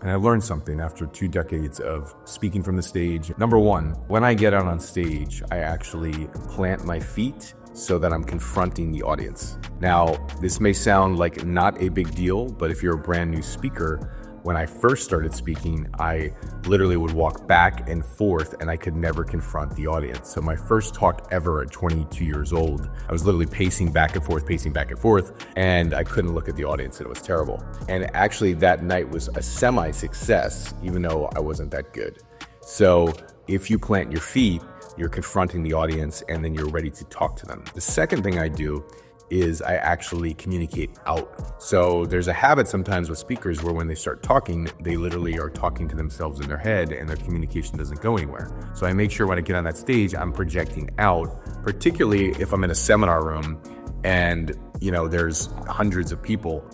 And I learned something after 2 decades of speaking from the stage. Number one, when I get out on stage, I actually plant my feet so that I'm confronting the audience. Now, this may sound like not a big deal, but if you're a brand new speaker, when I first started speaking, I literally would walk back and forth and I could never confront the audience. So my first talk ever at 22 years old, I was literally pacing back and forth, and I couldn't look at the audience and it was terrible. And actually that night was a semi-success, even though I wasn't that good. So if you plant your feet, you're confronting the audience and then you're ready to talk to them. The second thing I do is I actually communicate out. So there's a habit sometimes with speakers where when they start talking, they literally are talking to themselves in their head and their communication doesn't go anywhere. So I make sure when I get on that stage, I'm projecting out, particularly if I'm in a seminar room and there's hundreds of people.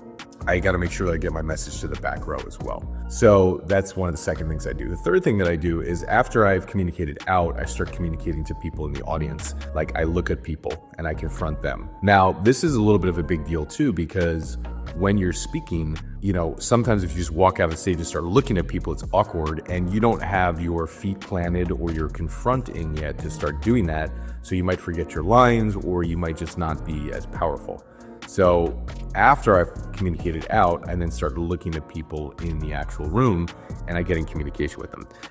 I got to make sure that I get my message to the back row as well. So that's one of the second things I do. The third thing that I do is after I've communicated out, I start communicating to people in the audience. Like I look at people and I confront them. Now, this is a little bit of a big deal too, because when you're speaking, sometimes if you just walk out of the stage and start looking at people, it's awkward and you don't have your feet planted or your confront in yet to start doing that. So you might forget your lines or you might just not be as powerful. So after I've communicated out, I then start looking at people in the actual room and I get in communication with them.